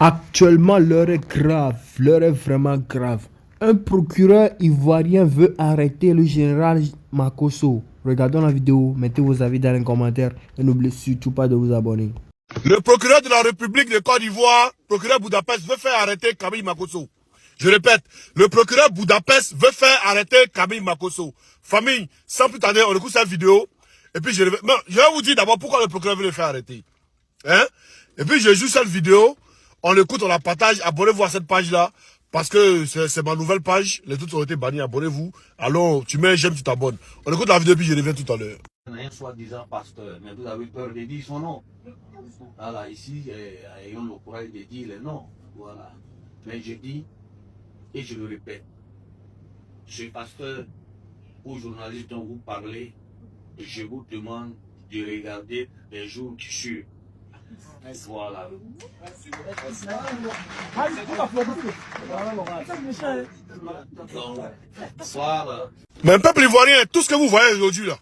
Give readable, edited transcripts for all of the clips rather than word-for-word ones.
Actuellement, l'heure est grave, l'heure est vraiment grave. Un procureur ivoirien veut arrêter le général Makosso. Regardons la vidéo, mettez vos avis dans les commentaires et n'oubliez surtout pas de vous abonner. Le procureur de la République de Côte d'Ivoire, procureur Budapest, veut faire arrêter Camille Makosso. Je répète, le procureur Budapest veut faire arrêter Camille Makosso. Famille, sans plus tarder, on écoute cette vidéo. Et puis je vais vous dire d'abord pourquoi le procureur veut le faire arrêter. Hein? Et puis je joue cette vidéo, on l'écoute, on la partage, abonnez-vous à cette page-là. Parce que c'est ma nouvelle page, les toutes ont été bannis, abonnez-vous. Alors, tu mets un j'aime, tu t'abonnes. On écoute la vidéo, puis je reviens tout à l'heure. Un soi-disant pasteur, mais vous avez peur de dire son nom. Voilà, ici, ayons le courage de dire les noms. Voilà. Mais je dis, et je le répète, ce pasteur ou journaliste dont vous parlez, je vous demande de regarder les jours qui suivent. Voilà. Voilà. Mais un peuple ivoirien, tout ce que vous voyez aujourd'hui là,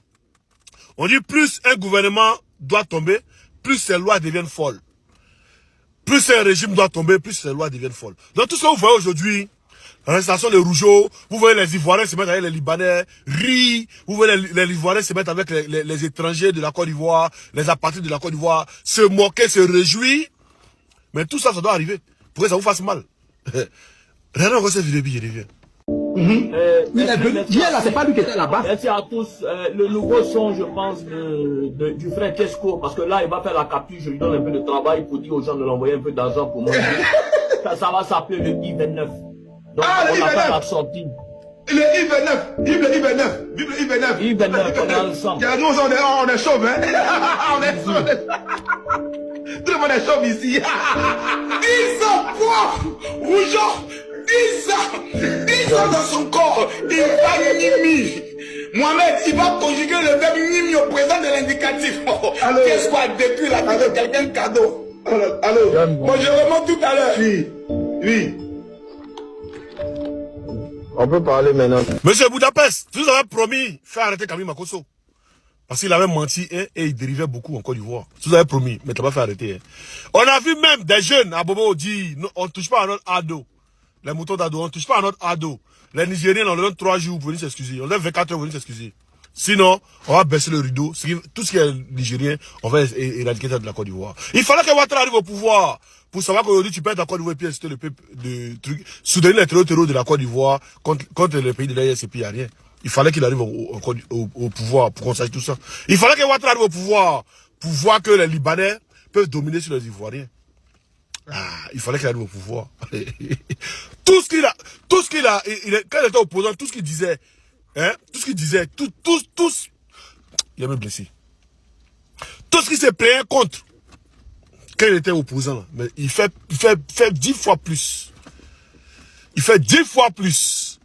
on dit plus un gouvernement doit tomber, plus ces lois deviennent folles. Plus un régime doit tomber, plus ces lois deviennent folles. Donc tout ce que vous voyez aujourd'hui, l'arrestation des Rougeaux, vous voyez les Ivoiriens se mettre avec les Libanais, rient, vous voyez les Ivoiriens se mettre avec les étrangers de la Côte d'Ivoire, les apatrides de la Côte d'Ivoire, se moquer, se réjouir. Mais tout ça, ça doit arriver pour que ça vous fasse mal. Regardez encore cette vidéo, puis je reviens. Il est venu, hier là, c'est pas lui qui était là-bas. Merci à tous. Le nouveau son, je pense, du frère Tesco, parce que là, il va faire la capture, je lui donne un peu de travail pour dire aux gens de l'envoyer un peu d'argent pour moi. ça va s'appeler le I-29. Donc, on va faire la sortie. Le I-29, vive le I-29, vive le I-29. I-29, on est ensemble. Nous, on est chauve, hein. On est chauve. Tout le monde est chauve ici. 10 ans, quoi? Rougeau, 10 ans. 10 ans dans son corps. Il va nimi. Mohamed, il va conjuguer le verbe nimi au présent de l'indicatif. Qu'est-ce qu'on a détruit la vie de quelqu'un cadeau? Allô. Bon, je remonte tout à l'heure. Oui. On peut parler maintenant. Monsieur Budapest, vous avez promis faire arrêter Camille Makosso. Parce qu'il avait menti hein, et il dérivait beaucoup en Côte d'Ivoire. Vous avez promis, mais tu n'as pas fait arrêter. Hein. On a vu même des jeunes à Bobo dire on ne touche pas à notre ado. Les moutons d'ado, on ne touche pas à notre ado. Les Nigériens, on leur donne 3 jours pour venir s'excuser. On leur donne 24 heures pour venir s'excuser. Sinon, on va baisser le rideau. Tout ce qui est nigérien, on va éradiquer ça de la Côte d'Ivoire. Il fallait que Ouattara arrive au pouvoir pour savoir qu'aujourd'hui tu peux être en Côte d'Ivoire et puis inciter le peuple de trucs, soutenir les terreaux de la Côte d'Ivoire contre le pays de l'AES et puis il n'y a rien. Il fallait qu'il arrive au pouvoir pour qu'on sache tout ça. Il fallait que Ouattara arrive au pouvoir pour voir que les Libanais peuvent dominer sur les Ivoiriens. Il fallait qu'il arrive au pouvoir. Tout ce qu'il a, quand il était opposant, tout ce qu'il disait, hein, il a même blessé. Tout ce qu'il s'est plaint contre, quand il était opposant, mais il fait 10 fois plus. Il fait 10 fois plus.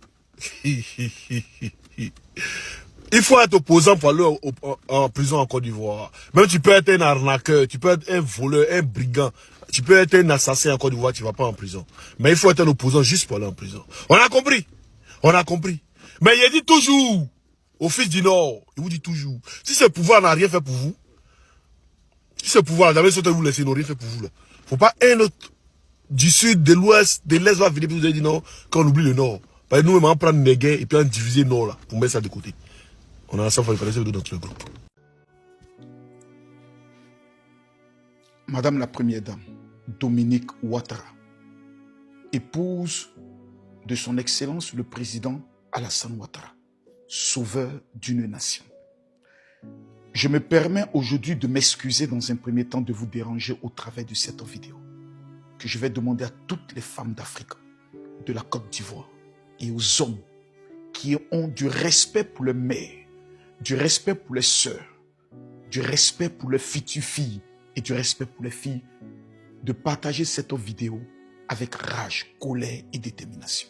Il faut être opposant pour aller en prison en Côte d'Ivoire. Même tu peux être un arnaqueur, tu peux être un voleur, un brigand, tu peux être un assassin en Côte d'Ivoire, tu ne vas pas en prison. Mais il faut être un opposant juste pour aller en prison. On a compris. On a compris. Mais il dit toujours, au fils du Nord, il vous dit toujours, si ce pouvoir n'a rien fait pour vous, si ce pouvoir, jamais sauté vous laisser, n'a rien fait pour vous, là. Faut pas un autre du sud, de l'ouest, de l'est va venir pour vous dire non, quand on oublie le Nord. Parce que nous, on prend les guerres et puis on diviser le Nord, là, pour mettre ça de côté. On a ça, il fallait dans notre groupe. Madame la Première Dame, Dominique Ouattara, épouse de son Excellence le Président Alassane Ouattara, sauveur d'une nation. Je me permets aujourd'hui de m'excuser dans un premier temps de vous déranger au travers de cette vidéo que je vais demander à toutes les femmes d'Afrique, de la Côte d'Ivoire et aux hommes qui ont du respect pour les mères, du respect pour les sœurs, du respect pour les futures filles et du respect pour les filles, de partager cette vidéo avec rage, colère et détermination.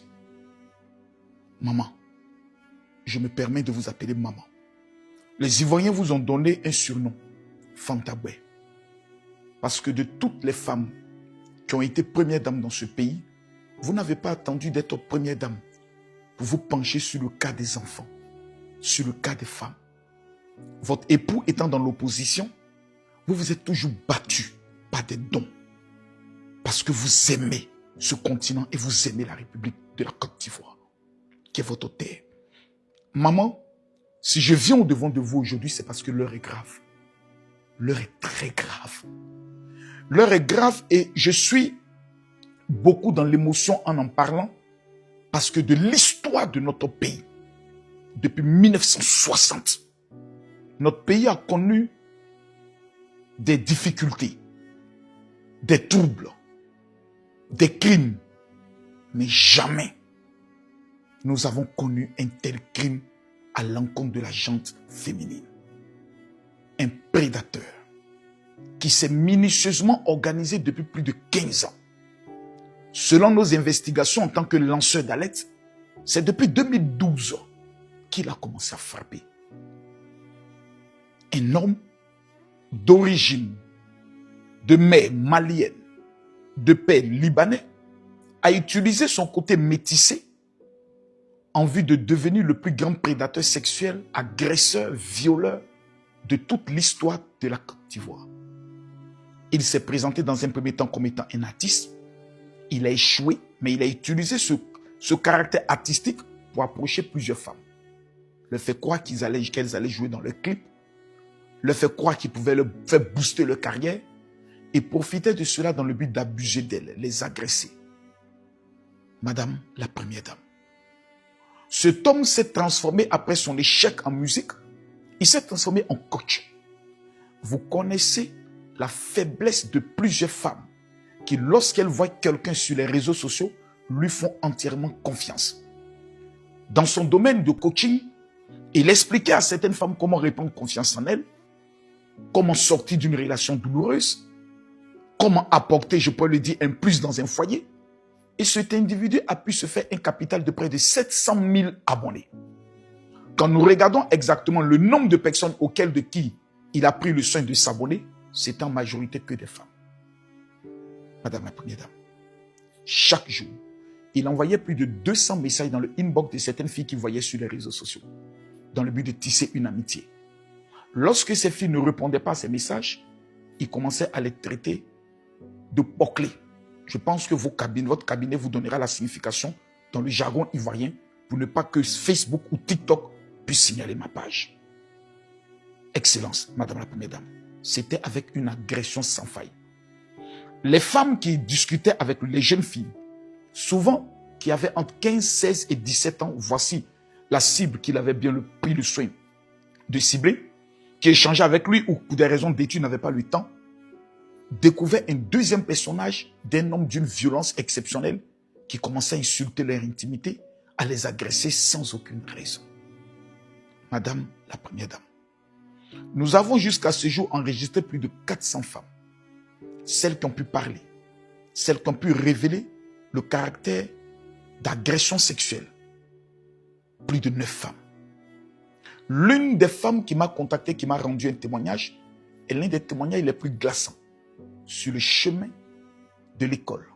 Maman, je me permets de vous appeler maman. Les Ivoiriens vous ont donné un surnom, Fantaboué. Parce que de toutes les femmes qui ont été premières dames dans ce pays, vous n'avez pas attendu d'être première dame pour vous pencher sur le cas des enfants, sur le cas des femmes. Votre époux étant dans l'opposition, vous vous êtes toujours battu par des dons, Parce que vous aimez ce continent et vous aimez la République de la Côte d'Ivoire, qui est votre terre. Maman, si je viens au-devant de vous aujourd'hui, c'est parce que l'heure est grave. L'heure est très grave. L'heure est grave et je suis beaucoup dans l'émotion en parlant parce que de l'histoire de notre pays, depuis 1960, notre pays a connu des difficultés, des troubles, des crimes, mais jamais nous avons connu un tel crime à l'encontre de la gente féminine. Un prédateur qui s'est minutieusement organisé depuis plus de 15 ans. Selon nos investigations en tant que lanceur d'alerte, c'est depuis 2012 qu'il a commencé à frapper. Un homme d'origine, de mère malienne, de père libanais, a utilisé son côté métissé en vue de devenir le plus grand prédateur sexuel, agresseur, violeur de toute l'histoire de la Côte d'Ivoire. Il s'est présenté dans un premier temps comme étant un artiste. Il a échoué, mais il a utilisé ce caractère artistique pour approcher plusieurs femmes. Le fait croire qu'elles allaient jouer dans le clip, le fait croire qu'il pouvait leur faire booster leur carrière et profiter de cela dans le but d'abuser d'elles, les agresser. Madame la première dame. Cet homme s'est transformé après son échec en musique. Il s'est transformé en coach. Vous connaissez la faiblesse de plusieurs femmes qui, lorsqu'elles voient quelqu'un sur les réseaux sociaux, lui font entièrement confiance. Dans son domaine de coaching, il expliquait à certaines femmes comment reprendre confiance en elles, comment sortir d'une relation douloureuse, comment apporter, je peux le dire, un plus dans un foyer. Et cet individu a pu se faire un capital de près de 700 000 abonnés. Quand nous regardons exactement le nombre de personnes auxquelles de qui il a pris le soin de s'abonner, c'est en majorité que des femmes. Madame la première dame, chaque jour, il envoyait plus de 200 messages dans le inbox de certaines filles qu'il voyait sur les réseaux sociaux, dans le but de tisser une amitié. Lorsque ces filles ne répondaient pas à ces messages, il commençait à les traiter de poclés. Je pense que votre cabinet vous donnera la signification dans le jargon ivoirien pour ne pas que Facebook ou TikTok puissent signaler ma page. Excellence, Madame la Première Dame. C'était avec une agression sans faille. Les femmes qui discutaient avec les jeunes filles, souvent qui avaient entre 15, 16 et 17 ans, voici la cible qu'il avait bien pris le soin de cibler, qui échangeait avec lui ou pour des raisons d'études n'avait pas le temps, découvert un deuxième personnage d'un homme d'une violence exceptionnelle qui commençait à insulter leur intimité, à les agresser sans aucune raison. Madame la Première Dame, nous avons jusqu'à ce jour enregistré plus de 400 femmes. Celles qui ont pu parler, celles qui ont pu révéler le caractère d'agression sexuelle. Plus de 9 femmes. L'une des femmes qui m'a contacté, qui m'a rendu un témoignage, est l'un des témoignages les plus glaçants sur le chemin de l'école.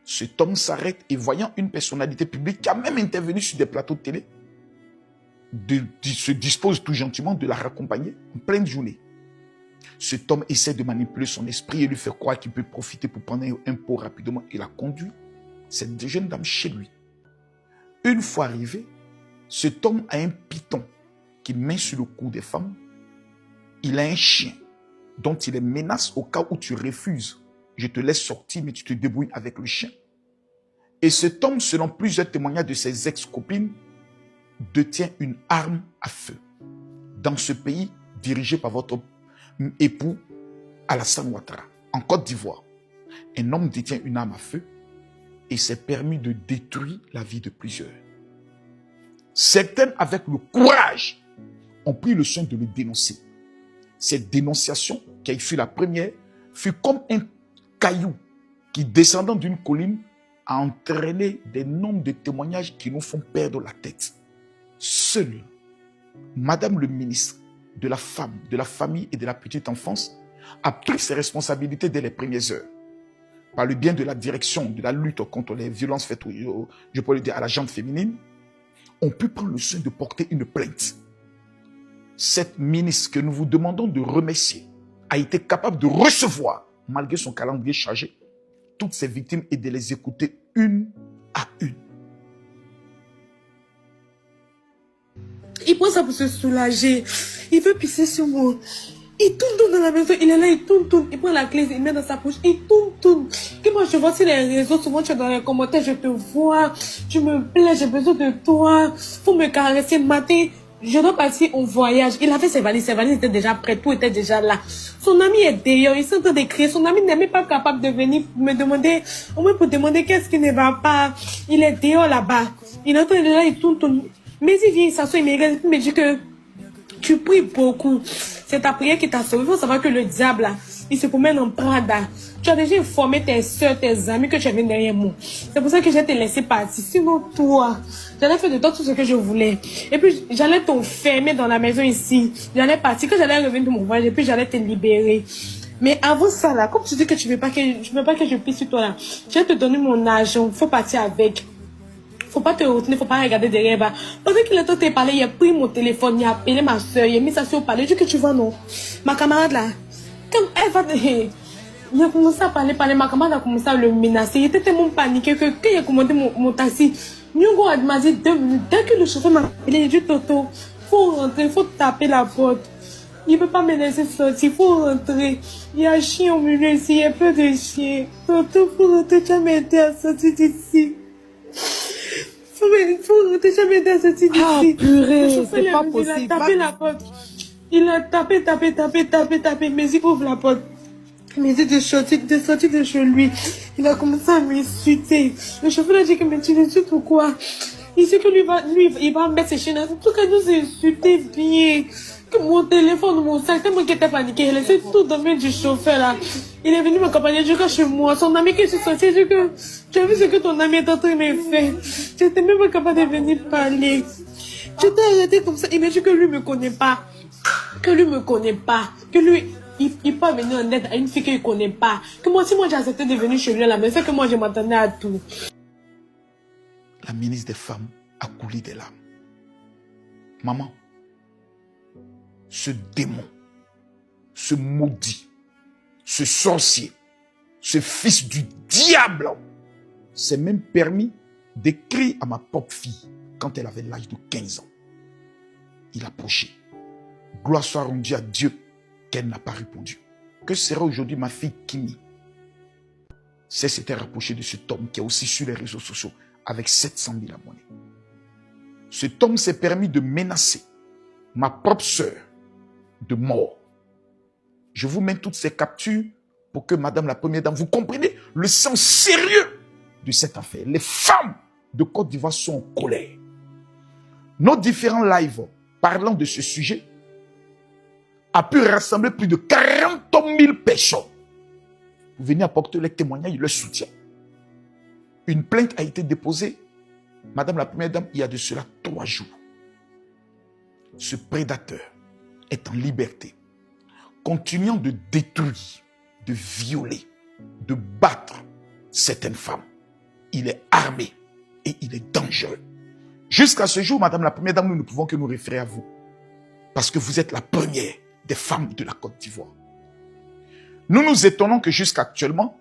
Cet homme s'arrête et voyant une personnalité publique qui a même intervenu sur des plateaux de télé, se dispose tout gentiment de la raccompagner en pleine journée. Cet homme essaie de manipuler son esprit et lui fait croire qu'il peut profiter pour prendre un pot rapidement. Il a conduit cette jeune dame chez lui. Une fois arrivé, cet homme a un python qu'il met sur le cou des femmes. Il a un chien dont il les menace au cas où tu refuses. Je te laisse sortir, mais tu te débrouilles avec le chien. Et cet homme, selon plusieurs témoignages de ses ex-copines, détient une arme à feu. Dans ce pays dirigé par votre époux Alassane Ouattara, en Côte d'Ivoire, un homme détient une arme à feu et s'est permis de détruire la vie de plusieurs. Certaines, avec le courage, ont pris le soin de le dénoncer. Cette dénonciation, qui fut la première, fut comme un caillou qui, descendant d'une colline, a entraîné des nombres de témoignages qui nous font perdre la tête. Seule, Madame le ministre de la Femme, de la Famille et de la Petite Enfance a pris ses responsabilités dès les premières heures. Par le bien de la direction de la lutte contre les violences faites, je peux le dire, à la gente féminine, on peut prendre le soin de porter une plainte. Cette ministre que nous vous demandons de remercier a été capable de recevoir, malgré son calendrier chargé, toutes ces victimes et de les écouter une à une. Il prend ça pour se soulager. Il veut pisser sur moi. Il tourne dans la maison, il est là, il tourne. Il prend la clé, il met dans sa poche, il tourne. Que moi je vois sur les réseaux, souvent tu es dans les commentaires, je te vois, tu me plais, j'ai besoin de toi, faut me caresser. Matin, je dois partir en voyage. Il avait ses valises étaient déjà prêtes, tout était déjà là. Son ami est d'ailleurs, il s'entend d'écrire, son ami n'est même pas capable de venir me demander, au moins pour demander qu'est-ce qui ne va pas. Il est dehors là-bas. Il entend là, il tourne. Mais il vient, il s'assoit, il me regarde, il me dit que tu pries beaucoup. C'est ta prière qui t'a sauvé. Il faut savoir que le diable, là, il se promène en Prada. Tu as déjà informé tes soeurs, tes amis que tu avais derrière moi. C'est pour ça que j'ai te laissé partir. Sinon, toi, j'allais faire de toi tout ce que je voulais. Et puis, j'allais t'enfermer dans la maison ici. J'allais partir. Quand j'allais revenir de mon voyage, et puis j'allais te libérer. Mais avant ça, là, comme tu dis que tu veux pas que je pisse sur toi, là, je vais te donner mon argent. Faut partir avec. Faut pas te retenir, faut pas regarder derrière. Bah. Pendant qu'il est en train de parler, il a pris mon téléphone, il a appelé ma soeur, il a mis ça sur le palais. Je dis que tu vois, non. Ma camarade là, quand elle va. Il a commencé à parler, ma camarade a commencé à le menacer. Il était tellement paniqué que quand il a commandé mon taxi, Nyongo m'a dit 2 minutes. Dès que le chauffeur m'a appelé, il a dit Toto, faut rentrer, faut taper la porte. Il ne peut pas me laisser sortir, faut rentrer. Il y a un chien au milieu ici, il y a peu de chiens. Toto, faut rentrer, tu vas m'aider à sortir d'ici. Faut déjà m'aider à sortir d'ici. Ah purée, c'est pas Il a possible. tapé la porte. Il a tapé. Mais il ouvre la porte. Il m'a dit de sortir de chez lui. Il a commencé à m'insulter. Le chauffeur a dit que mais tu l'insultes pourquoi? Il sait que lui, il va mettre ses chiens dans tout cas, nous insulter bien. Que mon téléphone, mon sac, tellement qu'il était paniqué. Il a laissé tout dans le main du chauffeur là. Il est venu m'accompagner jusqu'à chez moi. Son ami qui est sorti, il dit que tu as vu ce que ton ami est en train de me faire. J'étais même pas capable de venir parler. J'étais arrêtée comme ça. Il m'a dit que lui me connaît pas. Que lui, il peut venir en aide à une fille qu'il ne connaît pas. Que moi, si moi j'ai accepté de venir chez lui à la maison, c'est que moi je m'attendais à tout. La ministre des Femmes a coulé des larmes. Maman, ce démon, ce maudit, ce sorcier, ce fils du diable s'est même permis d'écrire à ma propre fille quand elle avait l'âge de 15 ans. Il a approché. Gloire soit rendue à Dieu qu'elle n'a pas répondu. Que serait aujourd'hui ma fille Kimi? S'était rapprochée de cet homme qui est aussi sur les réseaux sociaux avec 700 000 abonnés. Cet homme s'est permis de menacer ma propre sœur de mort. Je vous mets toutes ces captures pour que Madame la Première Dame, vous comprenez le sens sérieux de cette affaire. Les femmes de Côte d'Ivoire sont en colère. Nos différents lives parlant de ce sujet a pu rassembler plus de 40 000 personnes. Vous venez apporter les témoignages et le soutien. Une plainte a été déposée, Madame la Première Dame, il y a de cela 3 jours. Ce prédateur est en liberté, continuant de détruire, de violer, de battre certaines femmes. Il est armé et il est dangereux. Jusqu'à ce jour, Madame la Première Dame, nous ne pouvons que nous référer à vous. Parce que vous êtes la première des femmes de la Côte d'Ivoire. Nous nous étonnons que jusqu'à actuellement,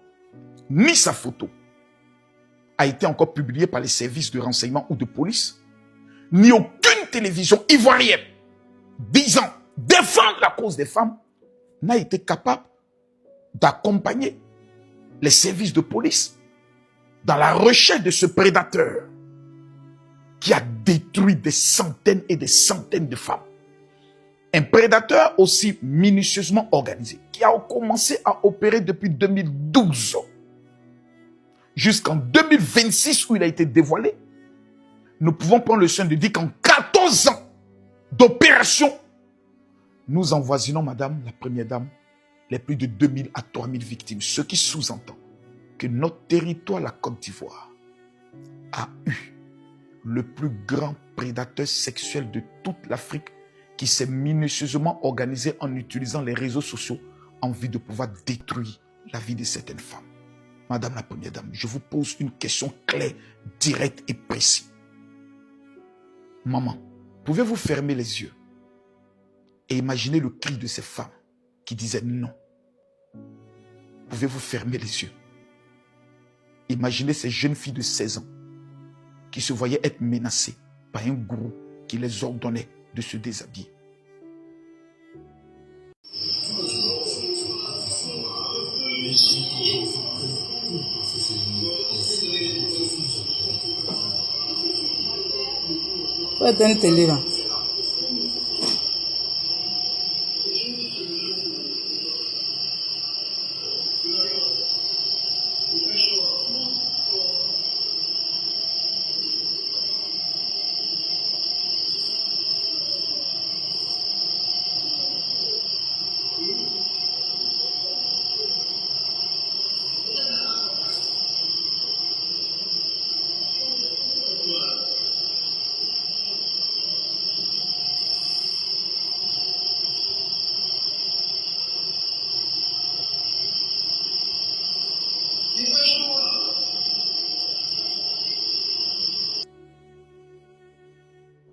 ni sa photo a été encore publiée par les services de renseignement ou de police, ni aucune télévision ivoirienne disant défendre la cause des femmes n'a été capable d'accompagner les services de police dans la recherche de ce prédateur qui a détruit des centaines et des centaines de femmes. Un prédateur aussi minutieusement organisé, qui a commencé à opérer depuis 2012 jusqu'en 2026 où il a été dévoilé. Nous pouvons prendre le soin de dire qu'en 14 ans d'opération, nous envoisinons, Madame la Première Dame, les plus de 2000 à 3000 victimes. Ce qui sous-entend que notre territoire, la Côte d'Ivoire, a eu le plus grand prédateur sexuel de toute l'Afrique qui s'est minutieusement organisé en utilisant les réseaux sociaux en vue de pouvoir détruire la vie de certaines femmes. Madame la Première Dame, je vous pose une question claire, directe et précise. Maman, pouvez-vous fermer les yeux et imaginer le cri de ces femmes qui disaient non? Pouvez-vous fermer les yeux Imaginez ces jeunes filles de 16 ans qui se voyaient être menacées par un gourou qui les ordonnait de se déshabiller. Une télé là.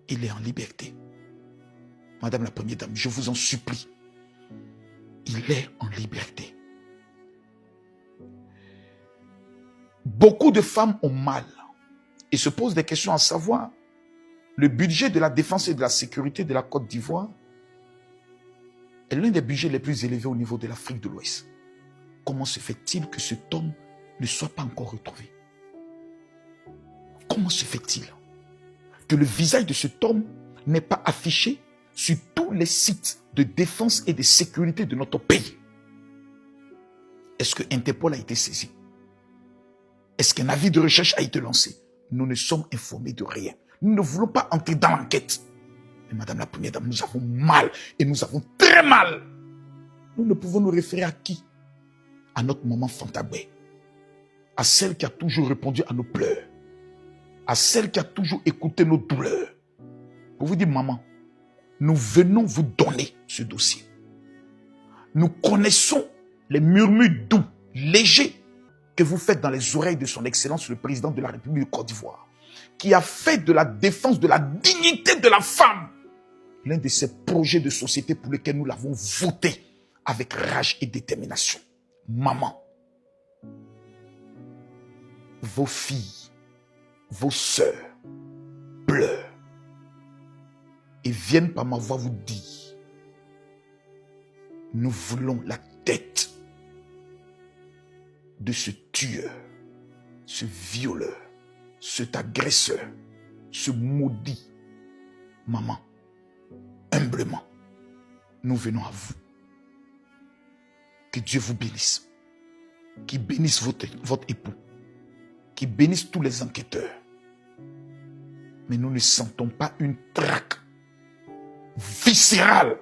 Il est en liberté. Madame la Première Dame, je vous en supplie. Il est en liberté. Beaucoup de femmes ont mal et se posent des questions à savoir le budget de la défense et de la sécurité de la Côte d'Ivoire est l'un des budgets les plus élevés au niveau de l'Afrique de l'Ouest. Comment se fait-il que cet homme ne soit pas encore retrouvé? Comment se fait-il que le visage de cet homme n'est pas affiché sur tous les sites de défense et de sécurité de notre pays? Est-ce que Interpol a été saisi? Est-ce qu'un avis de recherche a été lancé? Nous ne sommes informés de rien. Nous ne voulons pas entrer dans l'enquête. Mais Madame la Première Dame, nous avons mal et nous avons très mal. Nous ne pouvons nous référer à qui? À notre maman Fantabé, à celle qui a toujours répondu à nos pleurs, à celle qui a toujours écouté nos douleurs. Pour vous dire, maman, nous venons vous donner ce dossier. Nous connaissons les murmures doux, légers, que vous faites dans les oreilles de son Excellence, le président de la République de Côte d'Ivoire, qui a fait de la défense de la dignité de la femme l'un de ces projets de société pour lesquels nous l'avons voté avec rage et détermination. Maman, vos filles, vos sœurs pleurent et viennent par ma voix vous dire: nous voulons la tête de ce tueur, ce violeur, cet agresseur, ce maudit. Maman, humblement, nous venons à vous. Que Dieu vous bénisse, qu'il bénisse votre époux, qu'il bénisse tous les enquêteurs. Mais nous ne sentons pas une traque viscérale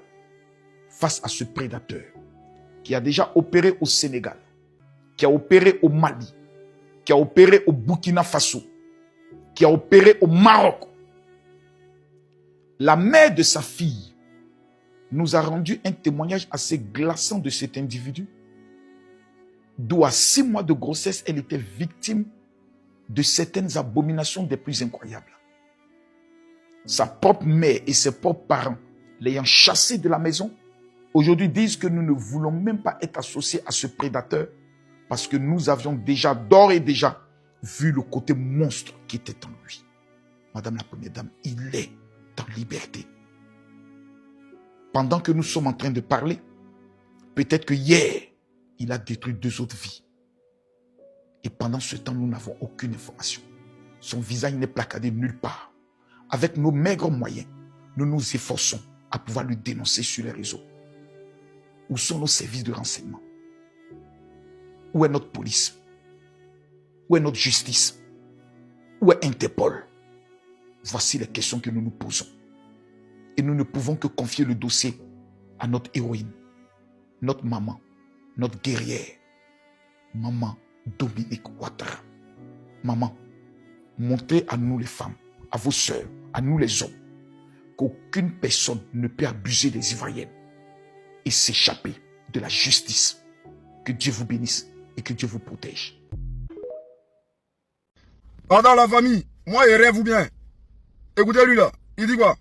face à ce prédateur qui a déjà opéré au Sénégal, qui a opéré au Mali, qui a opéré au Burkina Faso, qui a opéré au Maroc. La mère de sa fille nous a rendu un témoignage assez glaçant de cet individu, d'où à 6 mois de grossesse, elle était victime de certaines abominations des plus incroyables. Sa propre mère et ses propres parents, l'ayant chassée de la maison, aujourd'hui disent que nous ne voulons même pas être associés à ce prédateur parce que nous avions déjà, d'ores et déjà, vu le côté monstre qui était en lui. Madame la Première Dame, il est en liberté. Pendant que nous sommes en train de parler, peut-être que hier, il a détruit 2 autres vies. Et pendant ce temps, nous n'avons aucune information. Son visage n'est placardé nulle part. Avec nos maigres moyens, nous nous efforçons à pouvoir le dénoncer sur les réseaux. Où sont nos services de renseignement? Où est notre police? Où est notre justice? Où est Interpol? Voici les questions que nous nous posons. Et nous ne pouvons que confier le dossier à notre héroïne, notre maman, notre guerrière, maman Dominique Ouattara. Maman, montrez à nous les femmes, à vos sœurs, à nous les hommes, qu'aucune personne ne peut abuser des Ivoiriennes et s'échapper de la justice. Que Dieu vous bénisse et que Dieu vous protège. Pendant la famille, moi il rêve ou bien. Écoutez lui là, il dit quoi?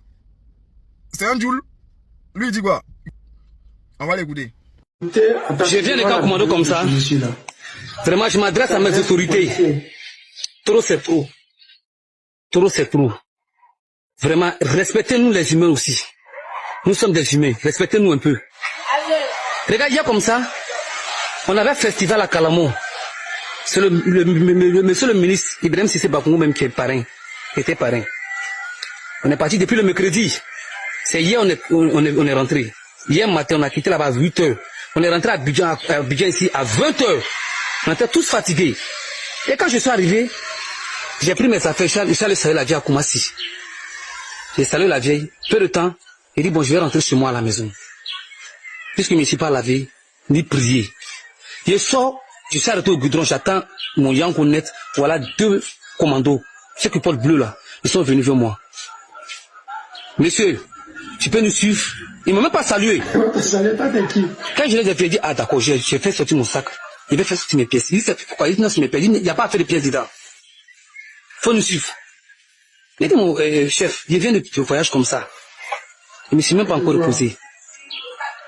C'est un Joule. Lui il dit quoi? On va l'écouter. Je viens de camp commando comme ça. Vraiment, je m'adresse à mes autorités. Trop, c'est trop. Trop, c'est trop. Vraiment, respectez-nous les humains aussi. Nous sommes des humains. Respectez-nous un peu. Regarde, il y a comme ça, on avait un festival à Calamo. C'est le monsieur le ministre Ibrahim Sissé Bakongo même qui est parrain. Qui était parrain. On est parti depuis le mercredi. C'est hier on est rentré. Hier matin, on a quitté là-bas à 8h. On est rentré à Abidjan ici à 20h. On était tous fatigués. Et quand je suis arrivé, j'ai pris mes affaires, je suis allé saluer la vieille à Koumassi. J'ai salué la vieille, peu de temps, il dit bon, je vais rentrer chez moi à la maison. Puisque je ne me suis pas lavé, ni prié. Je sors, je suis arrêté au goudron, j'attends mon Yanko net, voilà 2 commandos, ceux qui portent bleu là, ils sont venus vers moi. Monsieur, tu peux nous suivre? Ils ne m'ont même pas salué. Quand je les ai fait, dit ah d'accord, j'ai fait sortir mon sac, il va faire sortir mes pièces. Il dit c'est pourquoi? Il dit non, c'est mes pièces, il n'y a pas à faire de pièces dedans. Faut nous suivre. Il dit mon chef, je viens de voyage comme ça. Il ne me suis même pas encore reposé.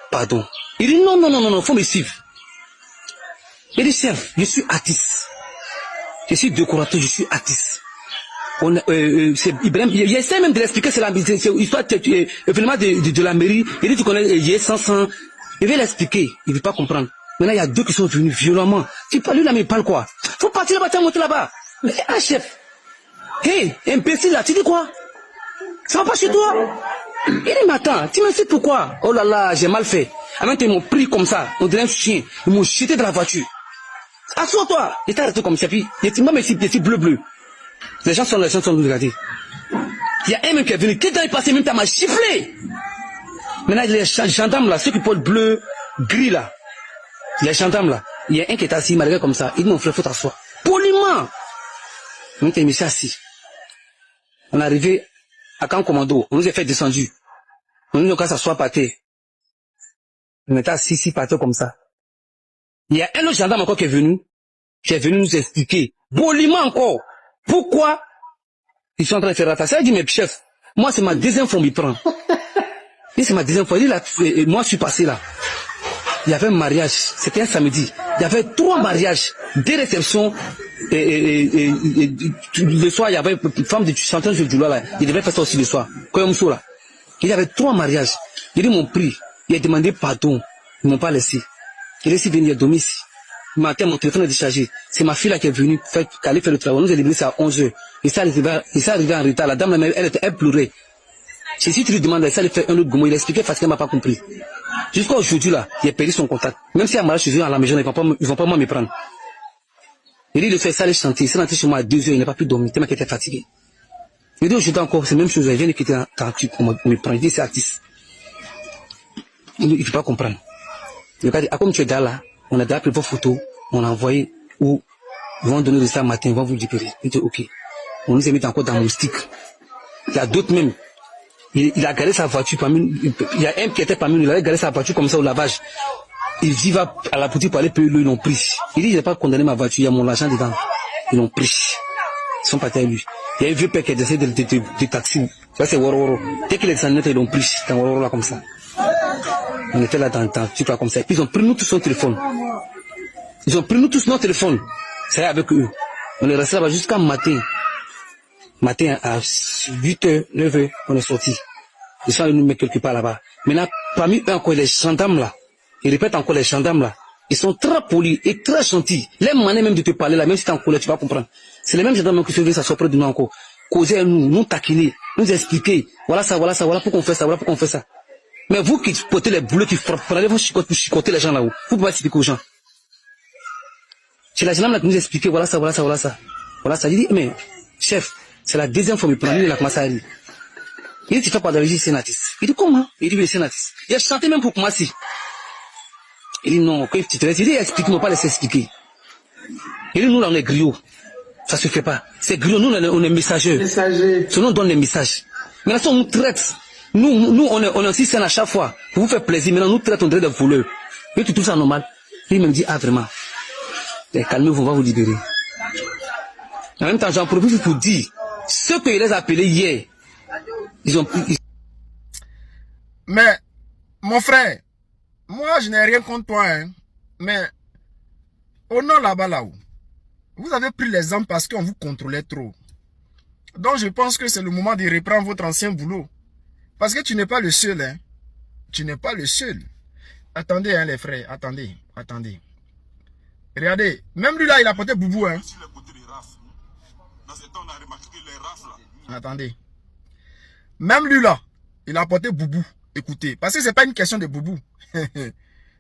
Pardon. Il dit non, faut me suivre. Il dit chef, je suis artiste. Je suis décorateur, je suis artiste. C'est Ibrahim, il essaie même de l'expliquer, c'est l'histoire événement de la mairie. Il dit tu connais, il est 500. Il veut l'expliquer, il ne veut pas comprendre. Maintenant il y a 2 qui sont venus violemment. Tu parles, lui là, mais il parle quoi? Faut partir là-bas, tu vas monter là-bas. Mais ah chef. Hé, imbécile là, tu dis quoi? Ça va pas chez toi? Il dit, mais attends, tu me sais pourquoi? Oh là là, j'ai mal fait. Avant, ils m'ont pris comme ça, on dirait un chien. Ils m'ont jeté de la voiture. Assois-toi. Il était resté comme ça, puis il était même ici bleu. Les gens sont regardés. Il y a un mec qui est venu, qui est passé, même temps m'a chifflé. Maintenant, les gendarmes là, ceux qui portent bleu, gris là, les gendarmes là, il y a un qui est assis, il m'a regardé comme ça. Il dit, mon frère, faut t'asseoir. Poliment. Maintenant, il me s'est assis. On est arrivé à Camp Commando, on nous a fait descendu. On nous a dit s'asseoir par terre. On était assis par terre comme ça. Il y a un autre gendarme encore qui est venu nous expliquer, poliment encore, pourquoi ils sont en train de faire ça. Ça dit, mais chef, moi c'est ma 2e fois qu'il prend. Et c'est ma 2e fois. Il dit, moi je suis passé là. Il y avait un mariage, c'était un samedi. Il y avait 3 mariages, 2 réceptions. Le soir, il y avait une femme de chanteuse de Djoula là. Il devait faire ça aussi le soir. Comme ça là. Il y avait 3 mariages. Il dit, mon prix. Il a demandé pardon. Ils m'ont pas laissé. Il est ici venu, il a dormi ici. Matin, mon téléphone est déchargé. C'est ma fille là qui est venue aller faire le travail. On nous a libéré ça à 11h. Il s'est arrivé en retard. La dame, elle pleurait. Si tu lui demandes, elle s'est allée faire un autre gourmand. Il a expliqué parce qu'elle m'a pas compris. Jusqu'à aujourd'hui là, il a perdu son contact. Même si elle m'a chez eux à la maison, ils vont pas moi me prendre. Il dit, le fait ça, allait chanter. Il s'est rentré chez moi à 2h, il n'a pas pu dormir, tellement qu'il était fatigué. Il dit, aujourd'hui encore, c'est la même chose. Il vient de quitter un truc pour me prendre. Il dit, c'est artiste. Il ne peut pas comprendre. Il a dit, comme tu es là, on a déjà pris vos photos, on a envoyé où ils vont donner le ça matin, ils vont vous libérer. Il dit, ok. On nous a mis encore dans moustique. Il y a d'autres même. Il a garé sa voiture parmi nous. Il y a un qui était parmi nous, il a garé sa voiture comme ça au lavage. Il dit, va à la boutique pour aller payer, ils l'ont pris. Il dit, je n'ai pas condamné ma voiture, il y a mon argent dedans. Ils l'ont pris. Ils sont partis à lui. Il y a un vieux père qui a décidé de taxi. Ça, c'est Wororo. Dès qu'il est descendu, ils l'ont pris dans Wororo là comme ça. On était là dans le truc là comme ça. Et puis ils ont pris nous tous son téléphone. Ils ont pris nous tous nos téléphones. C'est avec eux. On est resté là-bas jusqu'à matin. Matin à 8h, 9h, on est sorti. Ils sont allés nous mettre quelque part là-bas. Maintenant, parmi eux encore, les gendarmes là, ils répètent encore les gendarmes là, ils sont très polis et très gentils. Les manières même de te parler là, même si tu es en colère, tu vas comprendre. C'est les mêmes gendarmes qui se viennent s'asseoir près de nous encore. Causer nous taquiner, nous expliquer, voilà pourquoi on fait ça, voilà pourquoi on fait ça. Mais vous qui portez les boulets, qui prenez vos chicottes pour chicoter les gens là-haut, vous pouvez pas expliquer aux gens. C'est la gendarme là qui nous expliquait, voilà ça. Voilà ça, il dit, mais, chef, c'est la 2e fois que je prends, il a commencé à dire. Il dit, tu fais quoi dans le sénatrice? Il dit, comment? Il dit, oui, sénatrice. Il a chanté même pour moi si. Il dit, non, quand tu te laisses, il dit, explique-moi, pas laisser expliquer. Il dit, nous là, on est griots. Ça se fait pas. C'est griot, nous on est messagers. Ce nous donne les messages. Maintenant, si on nous traite, nous on est aussi sains à chaque fois. Pour vous faire plaisir, maintenant nous traitons de voleurs. Et tu trouves ça normal? Il me dit, ah vraiment, calmez-vous, on va vous libérer. En même temps, j'en profite pour dire, ceux que je les ai appelés hier, ils ont... Mais, mon frère, moi je n'ai rien contre toi, hein, mais au nord là-bas là-haut, Vous avez pris les armes parce qu'on vous contrôlait trop. Donc je pense que c'est le moment de reprendre votre ancien boulot. Parce que tu n'es pas le seul. Hein. Tu n'es pas le seul. Attendez, hein, les frères. Attendez. Attendez. Regardez. Même lui là, il a porté boubou. Hein. Attendez. Même lui là, il a porté boubou. Écoutez. Parce que ce n'est pas une question de boubou.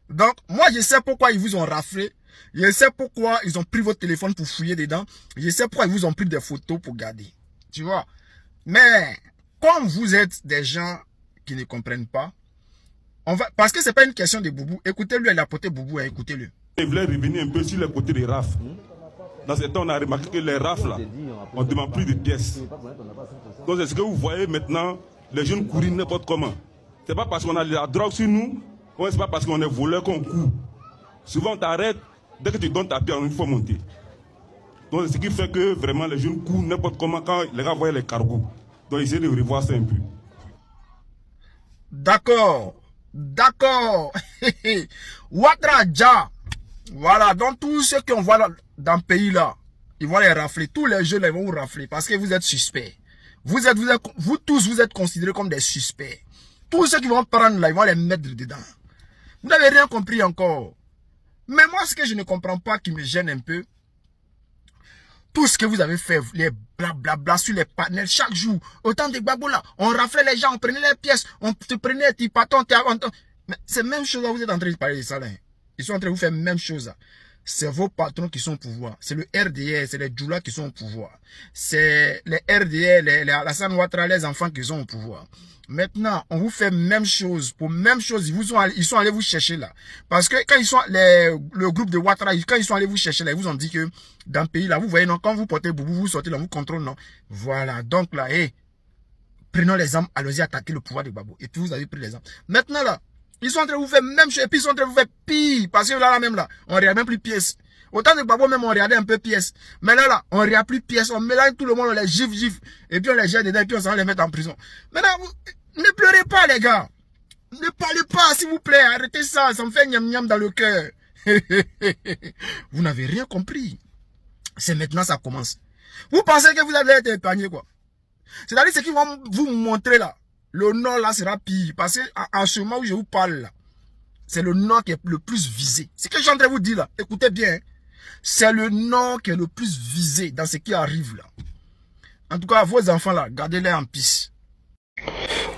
Donc, moi, je sais pourquoi ils vous ont raflé. Je sais pourquoi ils ont pris votre téléphone pour fouiller dedans. Je sais pourquoi ils vous ont pris des photos pour garder. Tu vois. Mais, comme vous êtes des gens qui ne comprennent pas, parce que ce n'est pas une question de boubou. Écoutez-le, il a porté boubou, hein, écoutez-le. Il voulait revenir un peu sur le côté des RAF. Dans ce temps, on a remarqué que les RAF, là, on ne demande plus de pièces. Donc, c'est ce que vous voyez maintenant, les jeunes courir n'importe comment. Ce n'est pas parce qu'on a de la drogue sur nous, ce n'est pas parce qu'on est voleur qu'on court. Souvent, on t'arrête, dès que tu donnes ta pierre, il faut monter. Donc, c'est ce qui fait que vraiment les jeunes courent n'importe comment quand les gars voient les cargos. Donc, essayez de revoir ça un peu. D'accord. D'accord. Ouattara Dja. Voilà, donc tous ceux qu'on voit dans le pays là, ils vont les rafler. Tous les jeunes, ils vont vous rafler parce que vous êtes suspects. Vous tous, vous êtes considérés comme des suspects. Tous ceux qui vont prendre là, ils vont les mettre dedans. Vous n'avez rien compris encore. Mais moi, ce que je ne comprends pas, qui me gêne un peu, tout ce que vous avez fait, les blablabla sur les panels, chaque jour, autant de babou là, on raflait les gens, on prenait les pièces, on te prenait tes patons, mais c'est la même chose là, vous êtes en train de parler de ça là. Ils sont en train de vous faire la même chose. C'est vos patrons qui sont au pouvoir. C'est le RDR, c'est les Djoula qui sont au pouvoir. C'est les RDR, les Alassane Ouattara, les enfants qui sont au pouvoir. Maintenant, on vous fait même chose. Pour même chose, ils sont allés vous chercher là. Parce que quand ils sont, le groupe de Ouattara, quand ils sont allés vous chercher là, ils vous ont dit que dans le pays là, vous voyez, non, quand vous portez boubou, vous sortez là, vous contrôlez, non. Voilà. Donc là, prenons les armes, allons-y attaquer le pouvoir de Gbagbo. Et puis vous avez pris les armes. Maintenant là, ils sont en train de vous faire même chose, et puis ils sont en train de vous faire pire. Parce que là même là, on ne regarde même plus pièces. Autant de Gbagbo même, on regardait un peu pièces. Mais là, on ne regarde plus pièces. On mélange tout le monde, on les gifle. Et puis on les jette dedans, et puis on s'en va les mettre en prison. Maintenant, ne pleurez pas, les gars. Ne parlez pas, s'il vous plaît. Arrêtez ça, ça me fait niam dans le cœur. Vous n'avez rien compris. C'est maintenant ça commence. Vous pensez que vous allez être épargné, quoi. C'est-à-dire ce qu'ils vont vous montrer là. Le nord là sera pire. Parce qu'en ce moment où je vous parle là, c'est le nord qui est le plus visé. Ce que j'ai en train de vous dire là, écoutez bien. C'est le nord qui est le plus visé dans ce qui arrive là. En tout cas, vos enfants là, gardez-les en piste.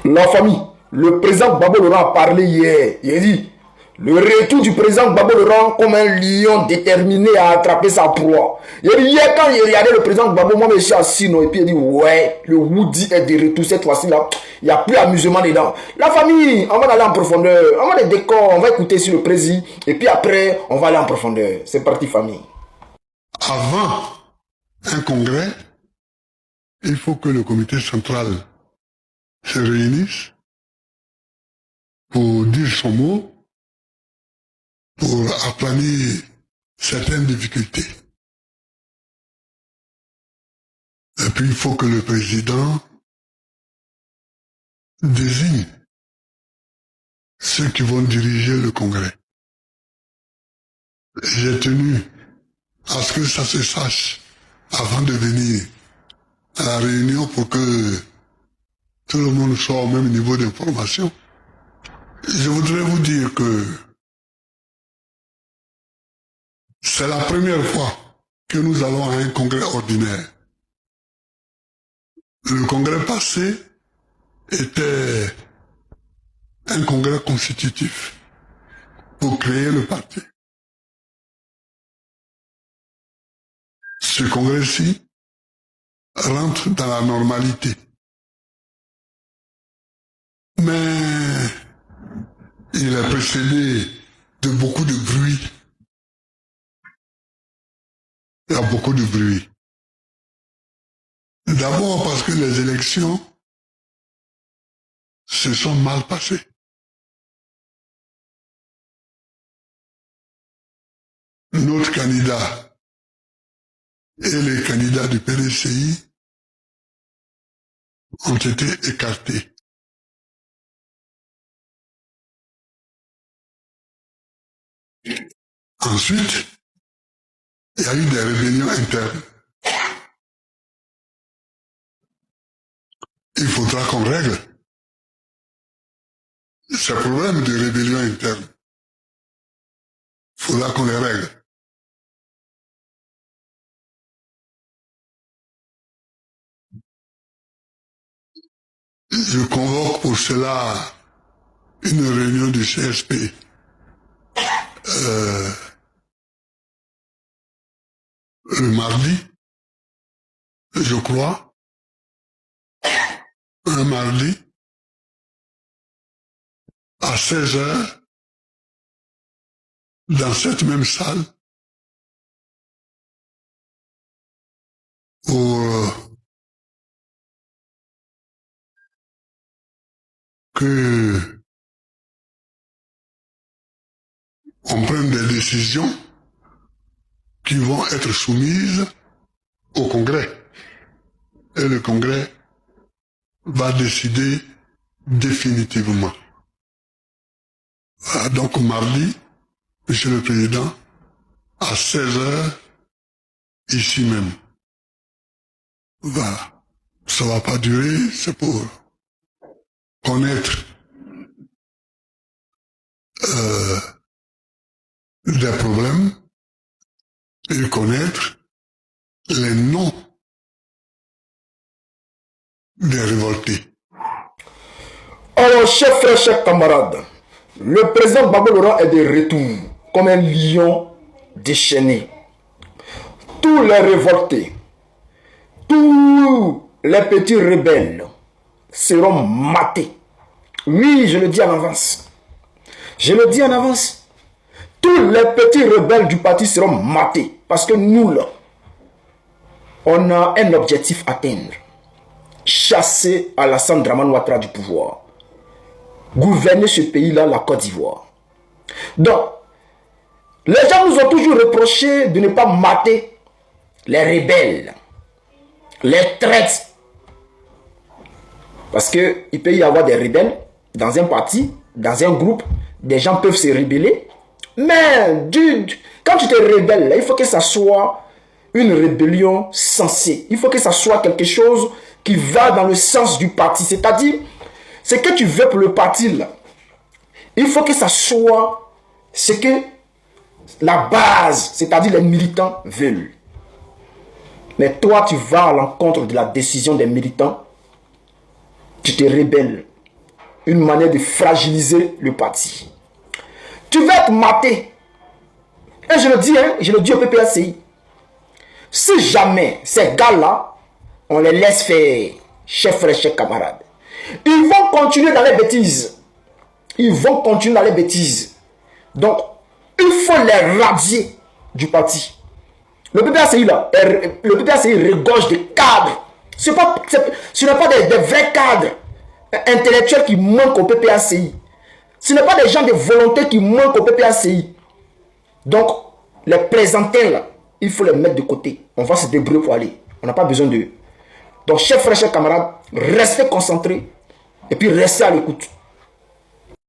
La famille, le président Gbagbo Laurent a parlé hier. Il a dit, le retour du président Gbagbo Laurent comme un lion déterminé à attraper sa proie. Il a dit, hier quand il regardait le président Gbagbo, moi je suis assis, non, et puis il a dit, ouais, le Woody est de retour cette fois-ci là. Il n'y a plus amusement dedans. La famille, on va aller en profondeur. On va les décors, on va écouter sur le président. Et puis après, on va aller en profondeur. C'est parti famille. Avant un congrès, il faut que le comité central se réunisse pour dire son mot, pour aplanir certaines difficultés. Et puis il faut que le président désigne ceux qui vont diriger le congrès. J'ai tenu à ce que ça se sache avant de venir à la réunion pour que tout le monde soit au même niveau d'information. Je voudrais vous dire que c'est la première fois que nous allons à un congrès ordinaire. Le congrès passé était un congrès constitutif pour créer le parti. Ce congrès-ci rentre dans la normalité. Mais il est précédé de beaucoup de bruit. Il y a beaucoup de bruit. D'abord parce que les élections se sont mal passées. Notre candidat et les candidats du PDCI ont été écartés. Ensuite, il y a eu des rébellions internes. Il faudra qu'on règle ces problèmes de rébellion interne. Il faudra qu'on les règle. Je convoque pour cela une réunion du CSP le mardi, je crois, un mardi, à 16h, dans cette même salle, pour que on prenne des décisions qui vont être soumises au Congrès. Et le Congrès va décider définitivement. Voilà, donc mardi, Monsieur le Président, à 16h, ici même. Voilà. Ça va pas durer, c'est pour connaître des problèmes et connaître les noms des révoltés. Alors, chers frères, chers camarades, le président Gbagbo Laurent est de retour comme un lion déchaîné. Tous les révoltés, tous les petits rebelles seront matés. Oui, je le dis en avance. Je le dis en avance. Tous les petits rebelles du parti seront matés. Parce que nous, là, on a un objectif à atteindre. Chasser Alassane Dramane Ouattara du pouvoir. Gouverner ce pays-là, la Côte d'Ivoire. Donc, les gens nous ont toujours reproché de ne pas mater les rebelles, les traîtres. Parce qu'il peut y avoir des rebelles dans un parti, dans un groupe, des gens peuvent se rebeller. Mais quand tu te rebelles, il faut que ça soit une rébellion sensée. Il faut que ça soit quelque chose qui va dans le sens du parti. C'est-à-dire, ce que tu veux pour le parti, là, il faut que ça soit ce que la base, c'est-à-dire les militants veulent. Mais toi, tu vas à l'encontre de la décision des militants. Tu te rebelles. Une manière de fragiliser le parti. Tu vas être maté. Et je le dis, hein, je le dis au PPACI. Si jamais ces gars-là, on les laisse faire, chers frères, chers camarades, ils vont continuer dans les bêtises. Ils vont continuer dans les bêtises. Donc, il faut les radier du parti. Le PPACI, là, le PPACI regorge des cadres. Ce n'est pas des vrais cadres intellectuels qui manquent au PPACI. Ce n'est pas des gens de volonté qui manquent au PPACI. Donc, les présenter là, il faut les mettre de côté. On va se débrouiller pour aller. On n'a pas besoin d'eux. Donc, chers frères, chers camarades, restez concentrés et puis restez à l'écoute.